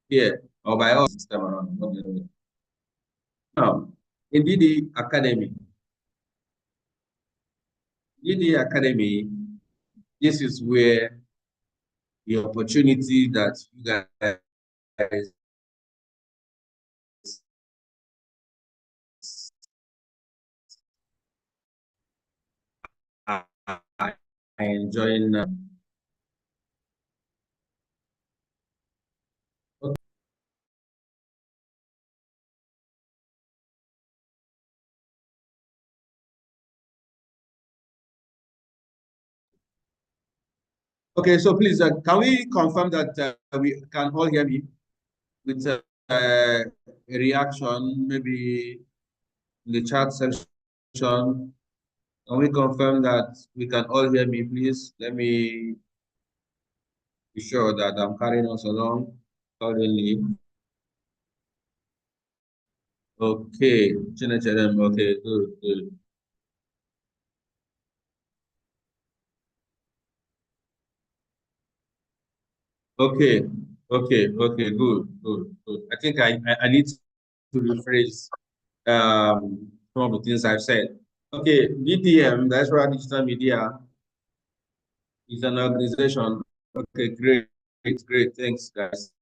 here or by us this time around. Okay. Now, in DD Academy, this is where the opportunity that you guys are enjoying. Okay, so please, can we confirm that we can all hear me with a reaction, maybe in the chat section? Can we confirm that we can all hear me, please? Let me be sure that I'm carrying us along accordingly. Okay, okay, good, good. Okay, okay, good, good, good. I think I need to rephrase some of the things I've said. Okay, DDM, that's right, Digital Media, is an organization. Okay, great, great, thanks, guys.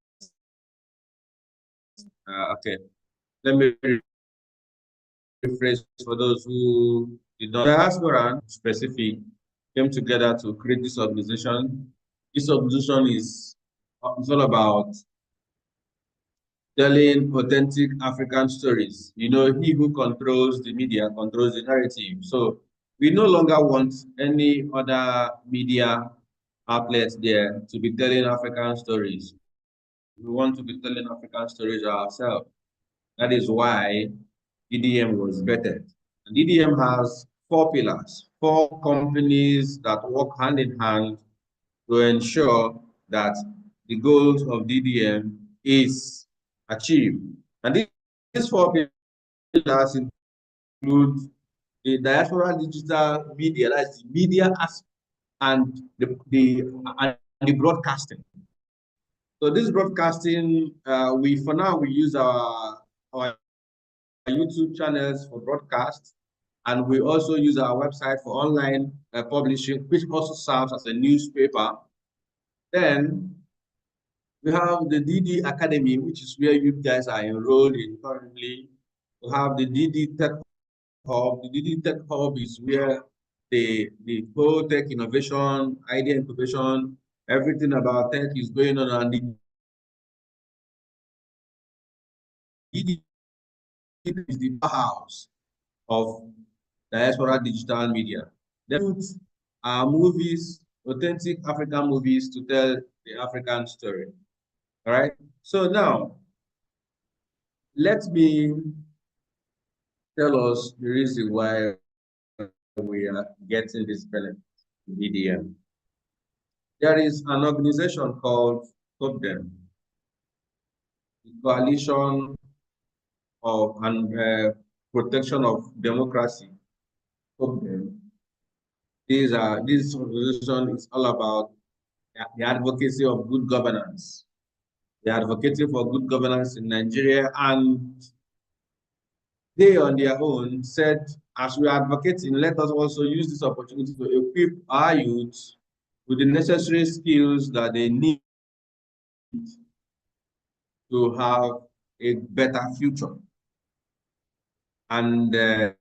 Okay, let me rephrase for those who did not. Diaspora specific came together to create this organization. This organization is it's all about telling authentic African stories. You know, he who controls the media controls the narrative. So we no longer want any other media outlets there to be telling African stories. We want to be telling African stories ourselves. That is why DDM was vetted. And DDM has four pillars, four companies that work hand in hand to ensure that the goals of DDM is achieved. And these four pillars include the diaspora digital media, that's the media aspect, and the broadcasting. So this broadcasting, we for now we use our YouTube channels for broadcast, and we also use our website for online publishing, which also serves as a newspaper. Then we have the DD Academy, which is where you guys are enrolled in currently. We have the DD Tech Hub. The DD Tech Hub is where the whole tech innovation, idea incubation, everything about tech is going on, and the DD is the powerhouse of diaspora digital media. They put movies, authentic African movies to tell the African story. All right. So now, let me tell us the reason why we are getting this benefit, DDM. There is an organization called COPDEM, the Coalition of and Protection of Democracy. COPDEM. This organization is all about the advocacy of good governance. They are advocating for good governance in Nigeria, and they on their own said, as we are advocating, let us also use this opportunity to equip our youth with the necessary skills that they need to have a better future. And that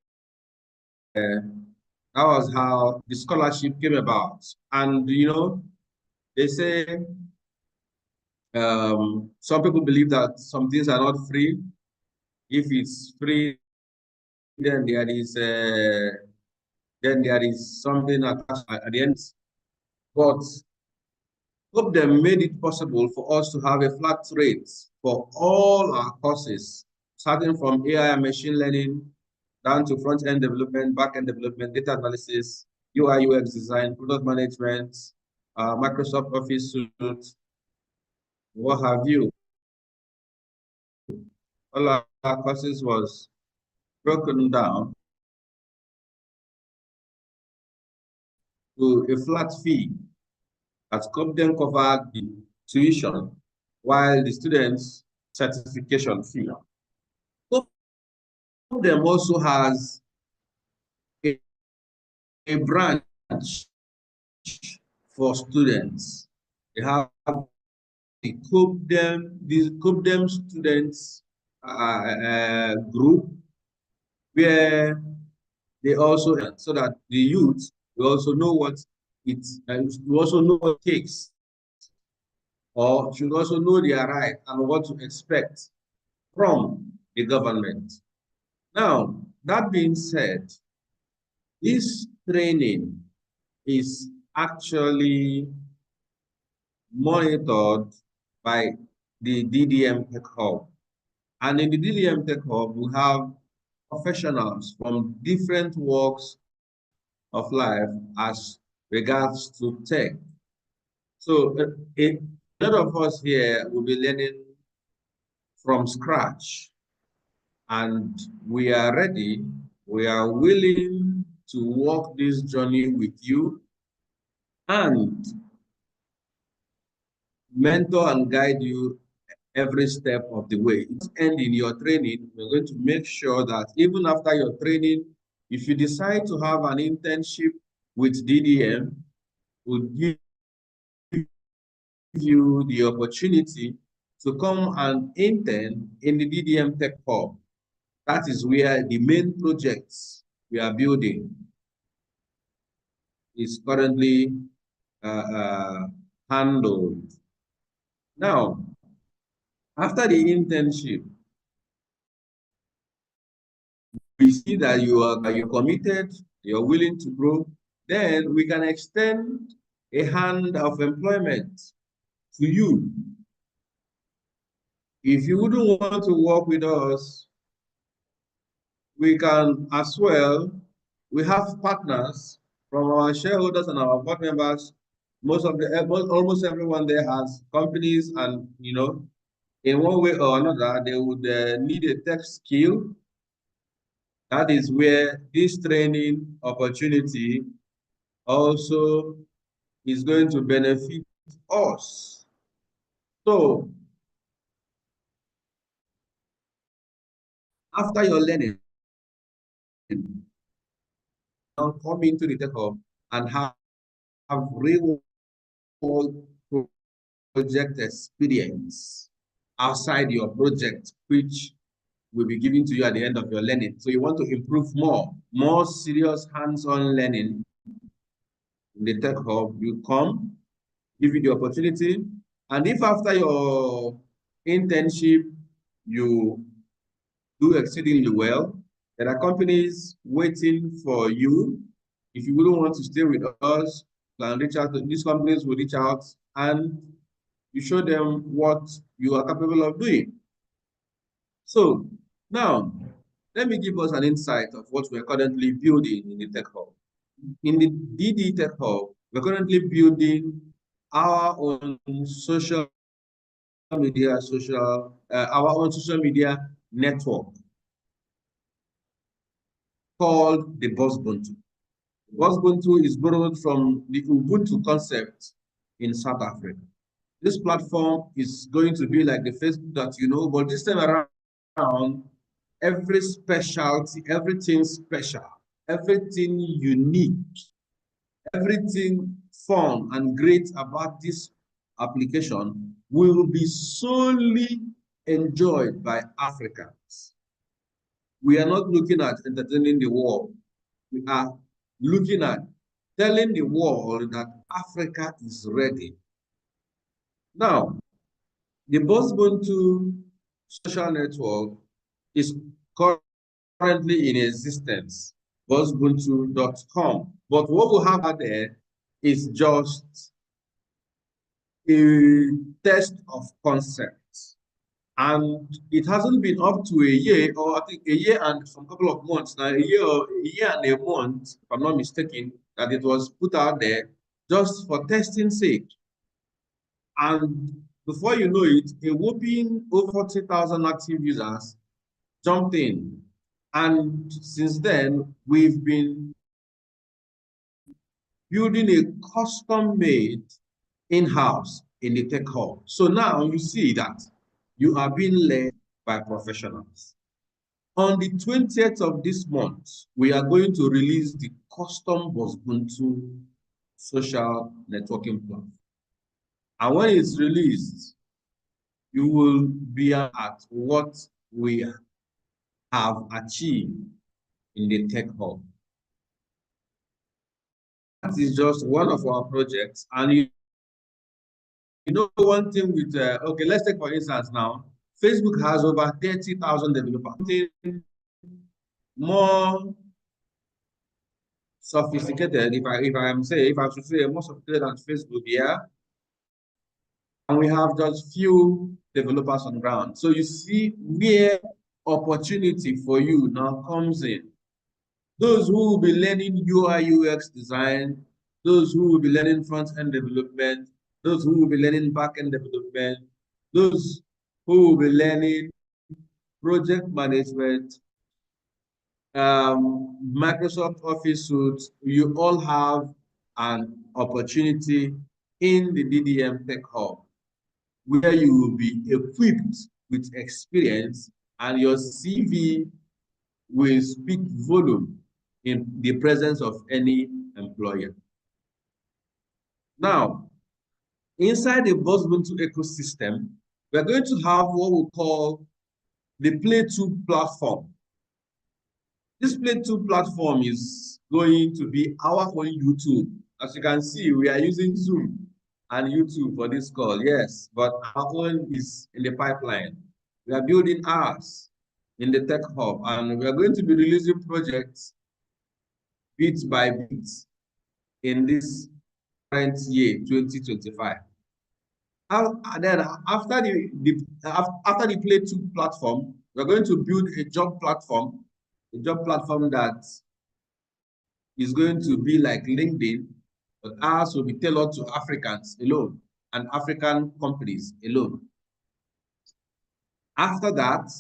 was how the scholarship came about. And, you know, they say some people believe that some things are not free. If it's free, then there is something attached at the end. But hope they made it possible for us to have a flat rate for all our courses, starting from AI and machine learning down to front-end development, back-end development, data analysis, UI UX design, product management, Microsoft Office suite, what have you. All our courses was broken down to a flat fee that then covered the tuition while the students' certification fee. Some of them also has a, a branch for students. They have the COPDEM students group where they also, so that the youth will also know what will also know what it takes, or should also know their right and what to expect from the government. Now, that being said, this training is actually monitored by the DDM Tech Hub. And in the DDM Tech Hub, we have professionals from different walks of life as regards to tech. So a lot of us here will be learning from scratch, and we are ready, we are willing to walk this journey with you and mentor and guide you every step of the way. It's end in your training. We're going to make sure that even after your training, if you decide to have an internship with DDM, we'll give you the opportunity to come and intern in the DDM Tech Hub. That is where the main projects we are building is currently handled. Now, after the internship, we see that you're committed, you're willing to grow, then we can extend a hand of employment to you. If you wouldn't want to work with us, we can as well, we have partners from our shareholders and our board members. Almost everyone there has companies, and in one way or another, they would need a tech skill. That is where this training opportunity also is going to benefit us. So after your learning, now come into the tech hub and have real world project experience outside your project, which will be given to you at the end of your learning. So you want to improve more serious hands-on learning in the tech hub, you come, give you the opportunity. And if after your internship, you do exceedingly well, there are companies waiting for you. If you wouldn't want to stay with us, you can reach out to these companies, will reach out and you show them what you are capable of doing. So now, let me give us an insight of what we're currently building in the Tech Hub. In the DD Tech Hub, we're currently building our own social media network called the Bosbuntu. Bosbuntu is borrowed from the Ubuntu concept in South Africa. This platform is going to be like the Facebook that you know, but this time around, every specialty, everything special, everything unique, everything fun and great about this application will be solely enjoyed by Africans. We are not looking at entertaining the world. We are looking at telling the world that Africa is ready. Now, the Bosbuntu social network is currently in existence, bosbuntu.com. But what we have there is just a test of concepts. And it hasn't been up to a year, or I think a year and some couple of months now, a year and a month, if I'm not mistaken, that it was put out there just for testing sake. And before you know it, a whopping over 40,000 active users jumped in. And since then, we've been building a custom-made in-house in the tech hub. So now you see that you are being led by professionals. On the 20th of this month, we are going to release the custom Ubuntu social networking platform. And when it's released, you will be at what we have achieved in the tech hub. That is just one of our projects. And you know one thing with, okay, let's take for instance now, Facebook has over 30,000 developers. More sophisticated, if I should say more sophisticated than Facebook, yeah. And we have just few developers on ground. So you see where opportunity for you now comes in. Those who will be learning UI UX design, those who will be learning front-end development, those who will be learning back-end development, those who will be learning project management, Microsoft Office suites, you all have an opportunity in the DDM Tech Hub where you will be equipped with experience and your CV will speak volume in the presence of any employer. Now, inside the Ubuntu ecosystem, we're going to have what we call the Play2 platform. This Play2 platform is going to be our own YouTube. As you can see, we are using Zoom and YouTube for this call, yes, but our own is in the pipeline. We are building ours in the Tech Hub, and we are going to be releasing projects bit by bit in this current year, 2025. And then after the Play2 platform, we're going to build a job platform that is going to be like LinkedIn, but ours will be tailored to Africans alone and African companies alone. After that,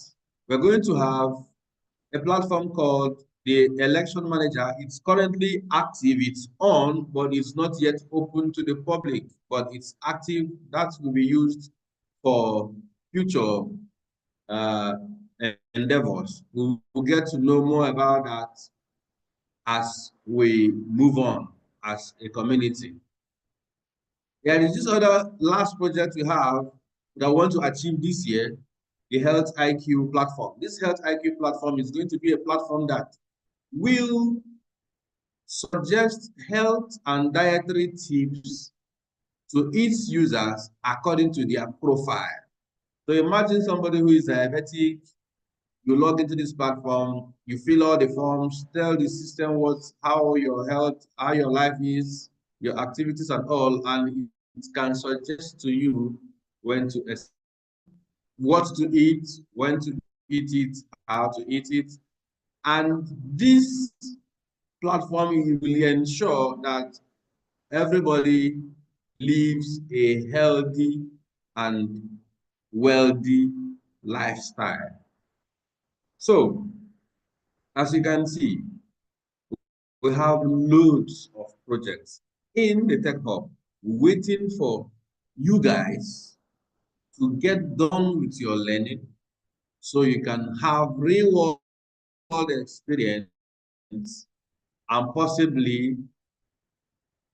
we're going to have a platform called the Election Manager. It's currently active, it's on, but it's not yet open to the public, but it's active. That will be used for future endeavors. We'll get to know more about that as we move on as a community. There is this other last project we have that I want to achieve this year, the Health IQ platform. This Health IQ platform is going to be a platform that will suggest health and dietary tips to its users according to their profile. So imagine somebody who is diabetic, you log into this platform, you fill all the forms, tell the system how your health, how your life is, your activities and all, and it can suggest to you when to what to eat, when to eat it, how to eat it. And this platform will ensure that everybody lives a healthy and wealthy lifestyle. So, as you can see, we have loads of projects in the Tech Hub waiting for you guys to get done with your learning so you can have real world experience and possibly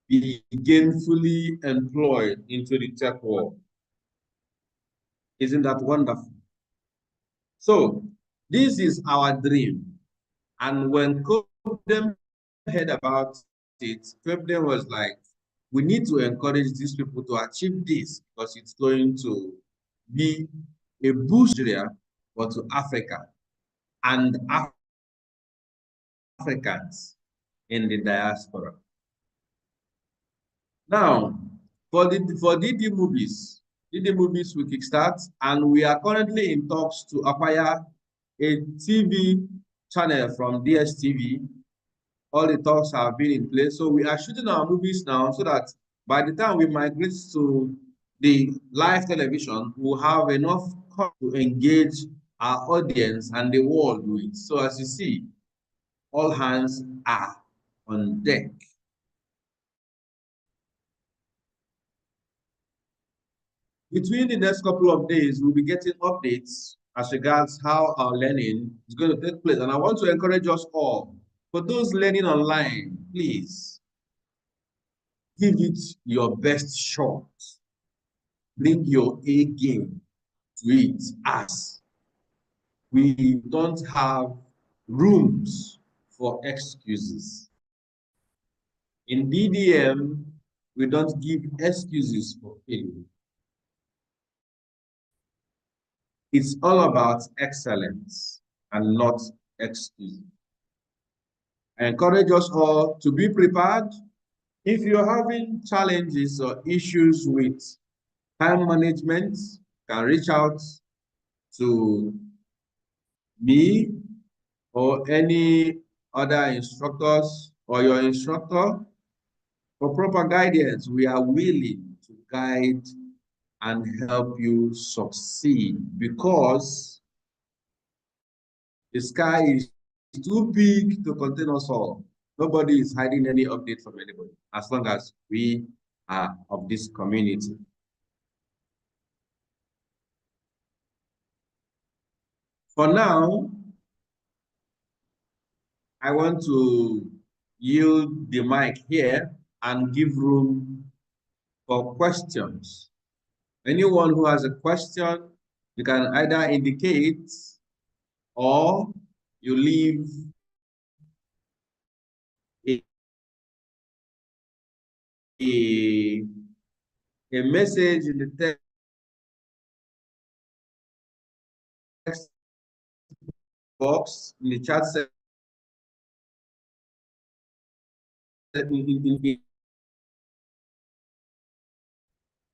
be gainfully employed into the tech world. Isn't that wonderful? So this is our dream. And when Cobden heard about it, Cobden was like, we need to encourage these people to achieve this because it's going to be a boost to Nigeria, but to Africa and Africans in the diaspora. Now, for DD movies we kickstart, and we are currently in talks to acquire a TV channel from DSTV. All the talks have been in place. So we are shooting our movies now so that by the time we migrate to the live television, we'll have enough to engage our audience and the world with. So as you see, all hands are on deck. Between the next couple of days, we'll be getting updates as regards how our learning is going to take place. And I want to encourage us all, for those learning online, please give it your best shot. Bring your A game to it, as we don't have rooms for excuses. In DDM, we don't give excuses for failure. It's all about excellence and not excuses. I encourage us all to be prepared. If you're having challenges or issues with time management, you can reach out to me or any other instructors or your instructor for proper guidance. We are willing to guide and help you succeed, because the sky is too big to contain us all. Nobody is hiding any update from anybody, as long as we are of this community. For now, I want to yield the mic here and give room for questions. Anyone who has a question, you can either indicate or you leave a message in the text box, in the chat section,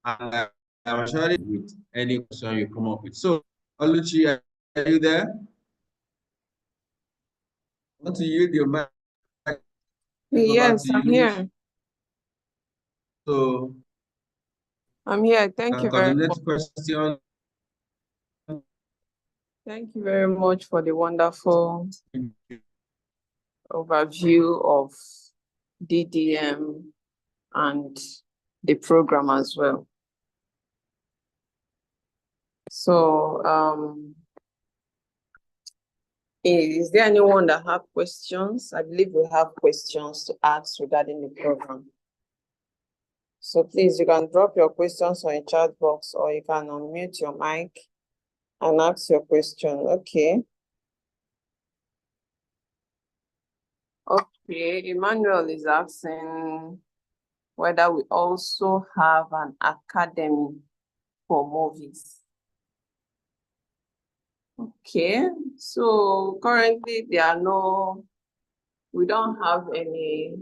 and I'm sure with any question you come up with. So, Oluchi, are you there? I want to yield your mic. Yes, I'm here. So, I'm here. Thank you very much. Question. Thank you very much for the wonderful overview of DDM and the program as well. So, is there anyone that have questions? I believe we have questions to ask regarding the program. So please, you can drop your questions on a chat box, or you can unmute your mic and ask your question. Okay. Okay, Emmanuel is asking whether we also have an academy for movies. Okay, so currently we don't have any.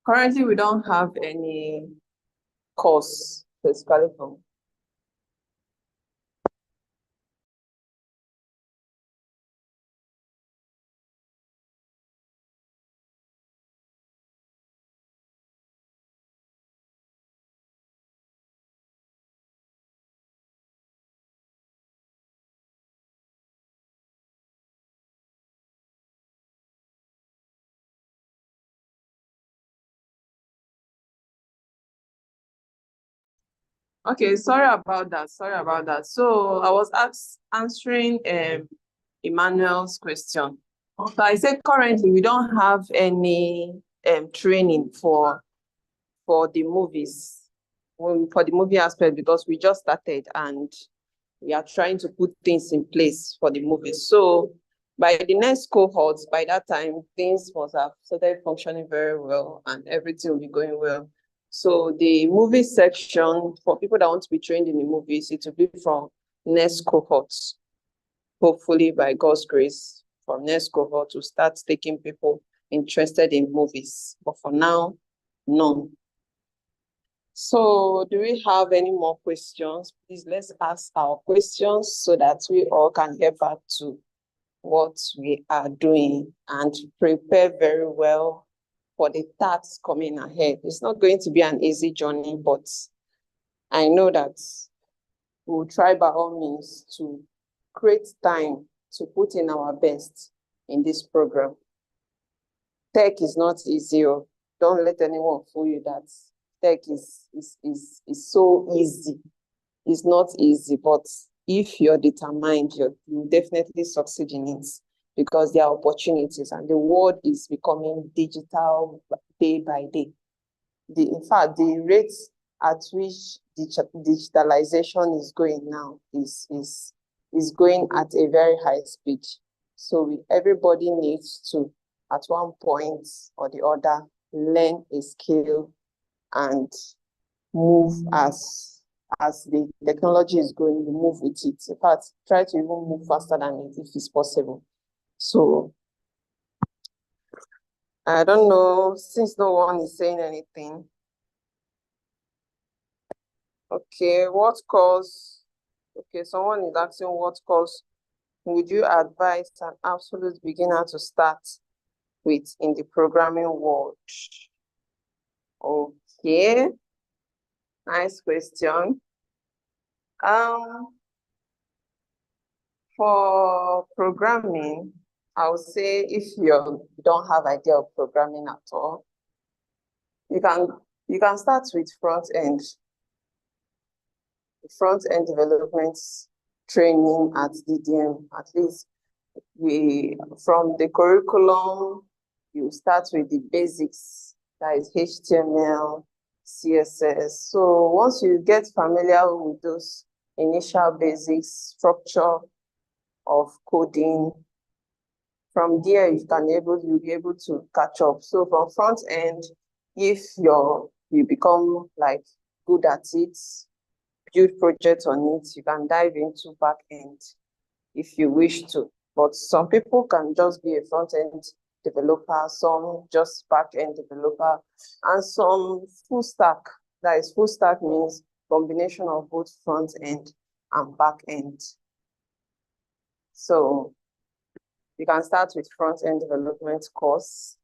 Currently, we don't have any course specifically for. Okay, sorry about that. So I was answering Emmanuel's question. So I said currently we don't have any training for the movies, for the movie aspect, because we just started and we are trying to put things in place for the movies. So by the next cohort, by that time, things must have started functioning very well and everything will be going well. So the movie section, for people that want to be trained in the movies, it will be from next cohorts. Hopefully, by God's grace, from next cohort to start taking people interested in movies. But for now, none. So do we have any more questions? Please, let's ask our questions so that we all can get back to what we are doing and prepare very well for the tasks coming ahead. It's not going to be an easy journey, but I know that we'll try by all means to create time to put in our best in this program. tech is not easy. Don't let anyone fool you that tech is so easy. It's not easy, but if you're determined, you definitely succeed in it because there are opportunities and the world is becoming digital day by day. In fact, the rate at which digitalization is going now is going at a very high speed. So everybody needs to, at one point or the other, learn a skill and move as the technology is going, move with it. In fact, try to even move faster than it if it's possible. So I don't know, since no one is saying anything. Okay, someone is asking what course would you advise an absolute beginner to start with in the programming world? Okay, nice question. For programming, I would say if you don't have idea of programming at all, you can start with front-end development training at DDM. At least from the curriculum, you start with the basics, that is HTML, CSS. So once you get familiar with those initial basics, structure of coding, from there you'll be able to catch up. So from front end, if you become like good at it, build projects on it, you can dive into back end if you wish to. But some people can just be a front end developer, some just back end developer, and some full stack. That is, full stack means combination of both front end and back end. So you can start with front end development course.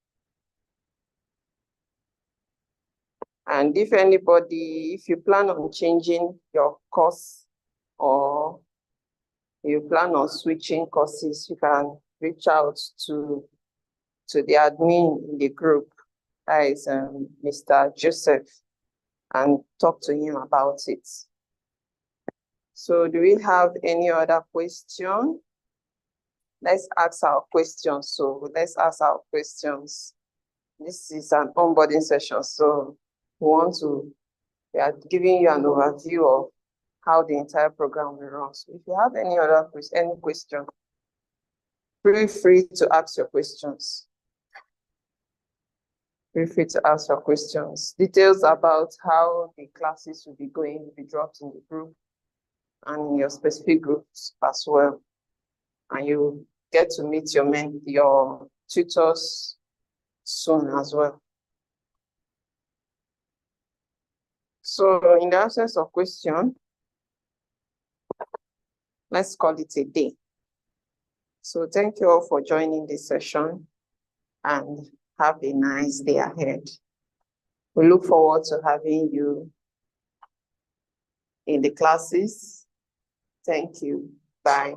And if you plan on changing your course or you plan on switching courses, you can reach out to the admin in the group, that is Mr. Joseph, and talk to him about it. So do we have any other question? Let's ask our questions. So let's ask our questions. This is an onboarding session, so we are giving you an overview of how the entire program will run. So if you have any question, feel free to ask your questions. Feel free to ask your questions. Details about how the classes will be going will be dropped in the group and in your specific groups as well. And you get to meet your tutors soon as well. So in the absence of question, let's call it a day. So thank you all for joining this session and have a nice day ahead. We look forward to having you in the classes. Thank you. Bye.